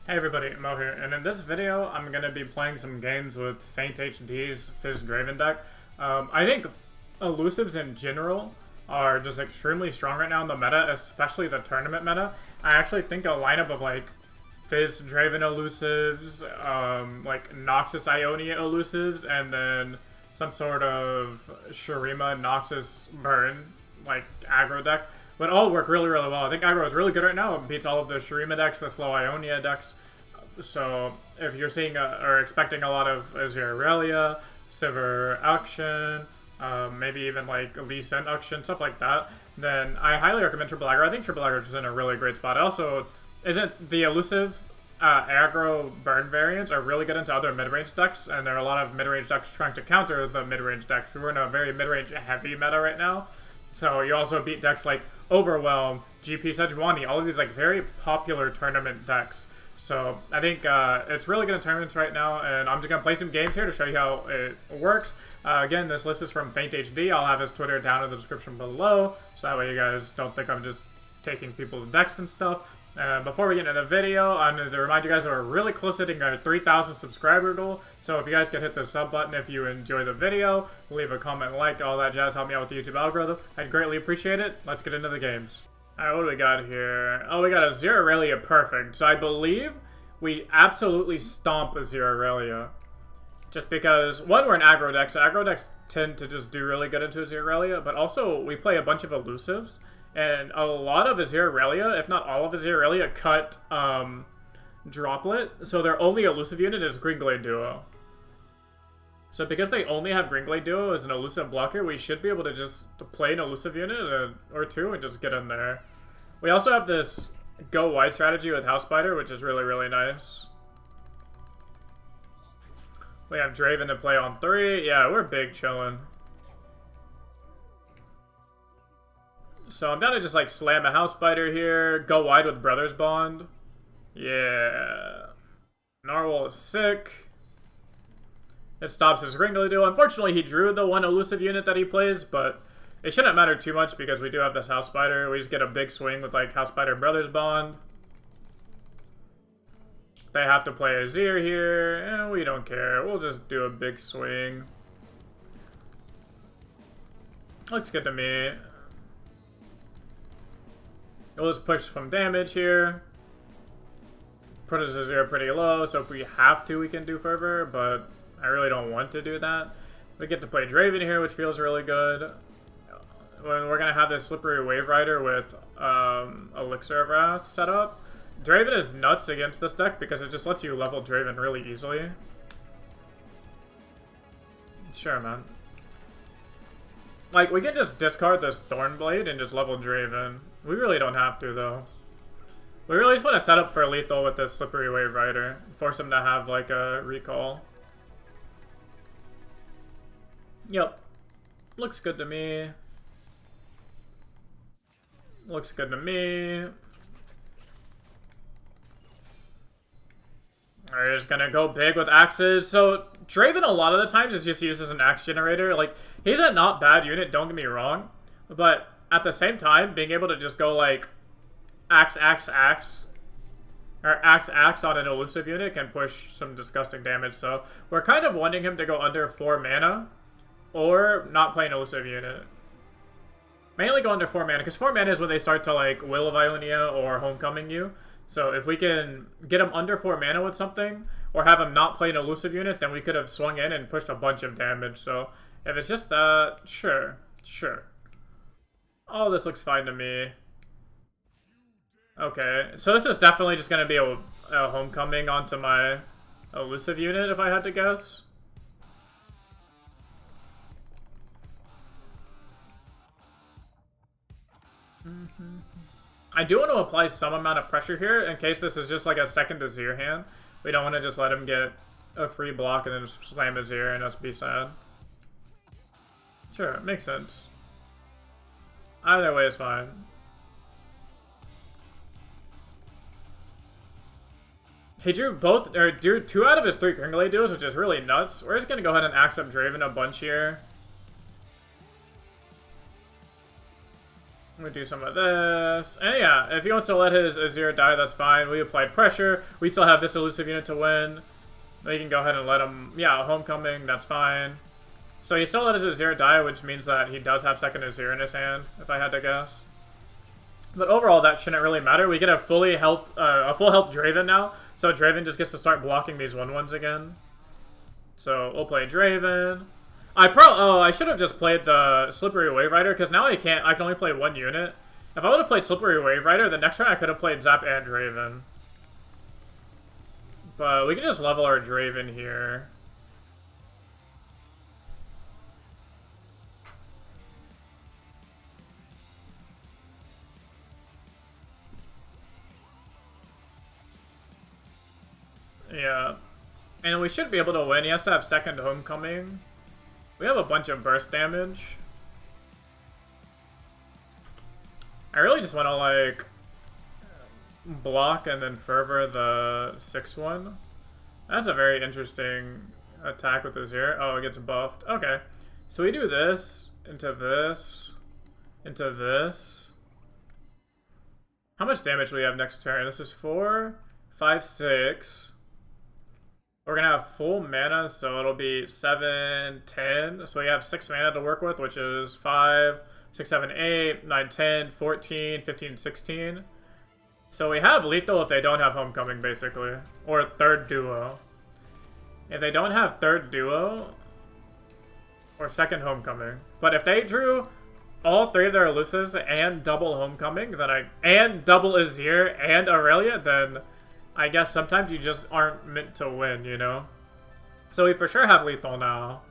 Hey everybody, Mo here, and in this video I'm going to be playing some games with FaintHD's Fizz Draven deck. I think Elusives in general are just extremely strong right now in the meta, especially the tournament meta. I actually think a lineup of like Fizz Draven Elusives, like Noxus Ionia Elusives, and then some sort of Shurima Noxus Burn, like aggro deck would all work really well. I think aggro is really good right now. It beats all of the Shurima decks, the slow Ionia decks. So if you're seeing or expecting a lot of Azir Irelia, Sivir Action, maybe even like Lee Sin Action, stuff like that, then I highly recommend Triple Aggro. I think Triple Aggro is in a really great spot. Also, isn't the Elusive aggro burn variants are really good into other mid-range decks, and there are a lot of mid-range decks trying to counter the mid-range decks. We're in a very mid-range heavy meta right now. So you also beat decks like Overwhelm, GP Sejuani, all of these like very popular tournament decks. So I think it's really good in tournaments right now, and I'm just going to play some games here to show you how it works. Again, this list is from FaintHD. I'll have his Twitter down in the description below, so that way you guys don't think I'm just taking people's decks and stuff. Before we get into the video, I'm going to remind you guys that we're really close to hitting our 3,000 subscriber goal. So if you guys could hit the sub button if you enjoy the video, leave a comment, like, all that jazz, help me out with the YouTube algorithm. I'd greatly appreciate it. Let's get into the games. Alright, what do we got here? Oh, we got Azir Irelia perfect. So I believe we absolutely stomp Azir Irelia. Just because, one, we're an aggro deck, so aggro decks tend to just do really good into Azir Irelia, but also we play a bunch of elusives. And a lot of Azir Irelia, if not all of Azir Irelia, cut Droplet. So their only elusive unit is Greenglade Duo. So because they only have Greenglade Duo as an elusive blocker, we should be able to just play an elusive unit or two and just get in there. We also have this go wide strategy with House Spider, which is really nice. We have Draven to play on 3. Yeah, we're big chillin'. So I'm down to just like slam a House Spider here, go wide with Brothers Bond. Yeah. Narwhal is sick. It stops his Greenglade Duo. Unfortunately, he drew the one elusive unit that he plays, but it shouldn't matter too much because we do have this House Spider. We just get a big swing with like House Spider Brothers Bond. They have to play Azir here, and we don't care. We'll just do a big swing. Looks good to me. We'll just push some damage here. Put his Azir pretty low, so if we have to, we can do Fervor, but I really don't want to do that. We get to play Draven here, which feels really good. When we're going to have this Slippery Wave Rider with Elixir of Wrath set up. Draven is nuts against this deck because it just lets you level Draven really easily. Sure, man. Like, we can just discard this Thornblade and just level Draven. We really don't have to, though. We really just want to set up for lethal with this Slippery Wave Rider. Force him to have, like, a recall. Yep. Looks good to me. Looks good to me. We're just gonna go big with axes. So, Draven a lot of the times is just used as an axe generator. Like, he's a not bad unit, don't get me wrong. But at the same time, being able to just go like axe, or axe on an elusive unit can push some disgusting damage. So, we're kind of wanting him to go under 4 mana. Or not play an elusive unit. Mainly go under 4 mana, because 4 mana is when they start to like Will of Ionia or Homecoming you. So if we can get him under 4 mana with something, or have him not play an elusive unit, then we could have swung in and pushed a bunch of damage. So if it's just that, sure. Oh, this looks fine to me. Okay, so this is definitely just going to be a Homecoming onto my elusive unit, if I had to guess. I do want to apply some amount of pressure here in case this is just like a second Azir hand. We don't want to just let him get a free block and then just slam Azir and us be sad. Sure, it makes sense. Either way is fine. He drew drew 2 out of his 3 Greenglade Duos, which is really nuts. We're just going to go ahead and axe up Draven a bunch here. We do some of this. And yeah, if he wants to let his Azir die, that's fine. We applied pressure. We still have this elusive unit to win. We can go ahead and let him, yeah, homecoming, that's fine. So he still let his Azir die, which means that he does have second Azir in his hand, if I had to guess. But overall, that shouldn't really matter. We get a full health Draven now, so Draven just gets to start blocking these 1/1s again. So we'll play Draven. I should have just played the Slippery Wave Rider, because now I can only play one unit. If I would have played Slippery Wave Rider, the next turn I could have played Zap and Draven. But we can just level our Draven here. Yeah. And we should be able to win. He has to have second homecoming. We have a bunch of burst damage. I really just want to, like, block and then fervor the 6-1. That's a very interesting attack with Azir. Oh, it gets buffed. Okay. So we do this, into this, into this. How much damage do we have next turn? This is 4, 5, 6. We're going to have full mana, so it'll be 7, 10. So we have 6 mana to work with, which is 5, 6, 7, 8, 9, 10, 14, 15, 16. So we have lethal if they don't have homecoming, basically. Or third duo. If they don't have third duo, or second homecoming. But if they drew all 3 of their elusives and double homecoming, then and double Azir and Irelia, then I guess sometimes you just aren't meant to win, you know? So we for sure have lethal now.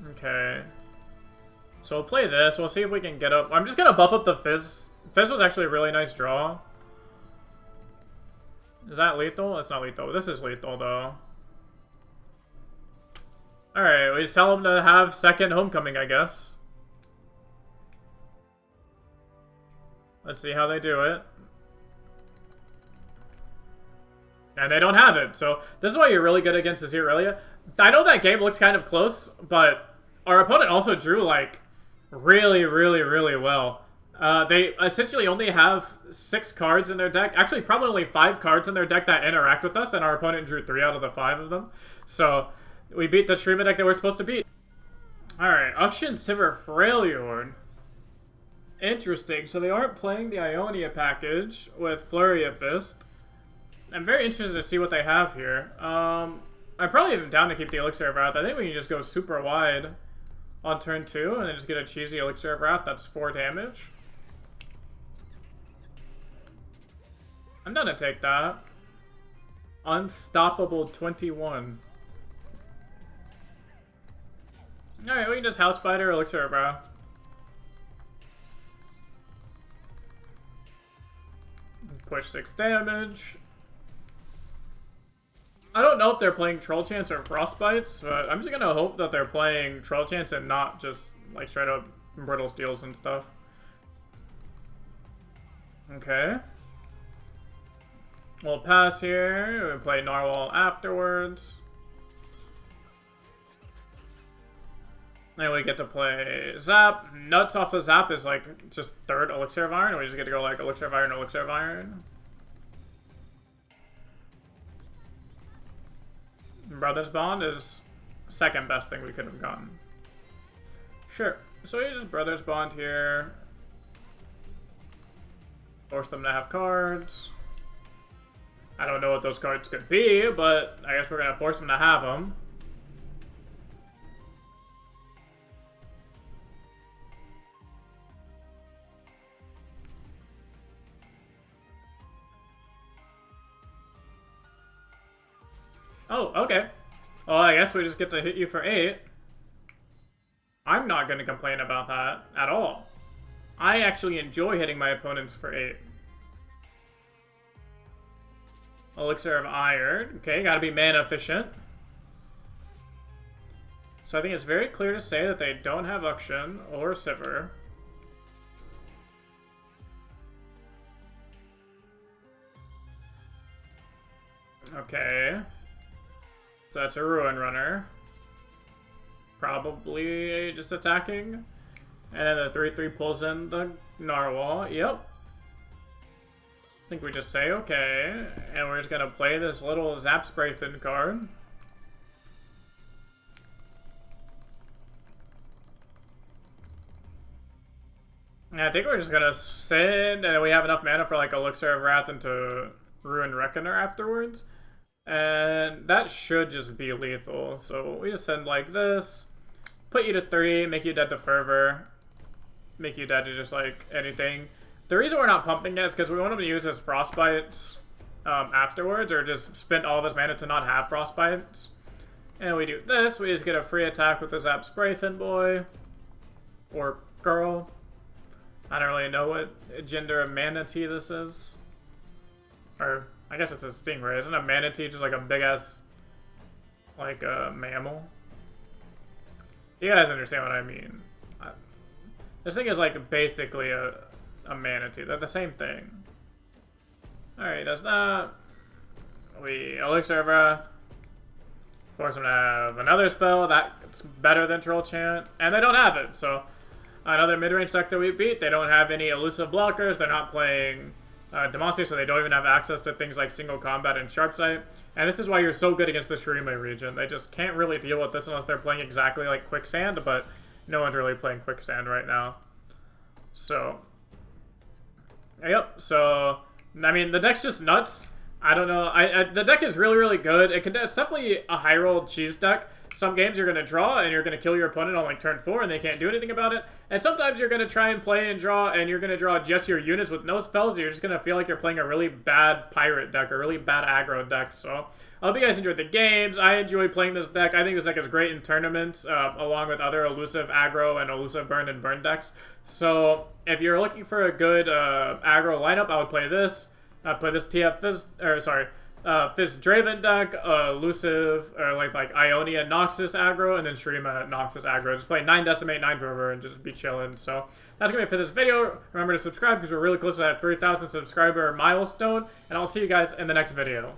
Okay. So we'll play this. We'll see if we can get up. I'm just going to buff up the Fizz. Fizz was actually a really nice draw. Is that lethal? It's not lethal. This is lethal, though. Alright, we just tell them to have second homecoming, I guess. Let's see how they do it. And they don't have it, so this is why you're really good against Azir Irelia. I know that game looks kind of close, but our opponent also drew, like, really, really, really well. They essentially only have 6 cards in their deck. Actually, probably only 5 cards in their deck that interact with us, and our opponent drew 3 out of the 5 of them. So, we beat the streamer deck that we're supposed to beat. Alright, Auction Sivir Freljord. Interesting. So they aren't playing the Ionia package with Flurry of Fist. I'm very interested to see what they have here. I'm probably even down to keep the Elixir of Wrath. I think we can just go super wide on turn 2 and then just get a cheesy Elixir of Wrath. That's 4 damage. I'm down to take that. Unstoppable 21. Alright, we can just House Spider, Elixir of Wrath. Push 6 damage. I don't know if they're playing Troll Chance or Frostbites, but I'm just gonna hope that they're playing Troll Chance and not just, like, straight up Brittle Steels and stuff. Okay. We'll pass here. We'll play Narwhal afterwards. And we get to play Zap. Nuts off of Zap is like just third Elixir of Iron. We just get to go like Elixir of Iron, Elixir of Iron. Brothers Bond is second best thing we could have gotten. Sure. So we just Brothers Bond here. Force them to have cards. I don't know what those cards could be, but I guess we're going to force them to have them. Oh, okay. Well, I guess we just get to hit you for 8. I'm not going to complain about that at all. I actually enjoy hitting my opponents for 8. Elixir of Iron. Okay, gotta be mana efficient. So I think it's very clear to say that they don't have Auction or Sivir. Okay. So that's a Ruin Runner. probably just attacking. And then the 3/3 pulls in the Narwhal. Yep. I think we just say okay. And we're just gonna play this little Zap Spray Fin card. And I think we're just gonna sit, and we have enough mana for like Elixir of Wrath into Ruin Reckoner afterwards. And that should just be lethal. So we just send like this. Put you to 3, make you dead to Fervor. Make you dead to just like anything. The reason we're not pumping it is because we want him to use his Frostbites afterwards, or just spend all of his mana to not have Frostbites. And we do this, we just get a free attack with the Zap Spray Fin boy. Or girl. I don't really know what gender of manatee this is. Or, I guess it's a stingray. Isn't a manatee just like a big ass, like a mammal? You guys understand what I mean. This thing is like basically a manatee. They're the same thing. Alright, that's that. We Elixir of Wrath. Force them to have another spell that's better than Troll Chant. And they don't have it, so another mid-range deck that we beat. They don't have any elusive blockers. They're not playing Demacia, so they don't even have access to things like single combat and sharp sight. And this is why you're so good against the Shurima region. They just can't really deal with this unless they're playing exactly like Quicksand, but no one's really playing Quicksand right now. So, yep. So, I mean, the deck's just nuts. I don't know. The deck is really, really good. It's definitely a high-rolled cheese deck. Some games you're going to draw and you're going to kill your opponent on like turn 4 and they can't do anything about it. And sometimes you're going to try and play and draw and you're going to draw just your units with no spells. You're just going to feel like you're playing a really bad pirate deck or really bad aggro deck. So I hope you guys enjoyed the games. I enjoy playing this deck. I think this deck is great in tournaments along with other elusive aggro and elusive burn and burn decks. So if you're looking for a good aggro lineup, I would play this. I'd play this Fizz Draven deck, Elusive, or like Ionia Noxus aggro, and then Shurima Noxus aggro. Just play 9 Decimate, 9 Fervor, and just be chilling. So that's going to be it for this video. Remember to subscribe because we're really close to that 3,000 subscriber milestone, and I'll see you guys in the next video.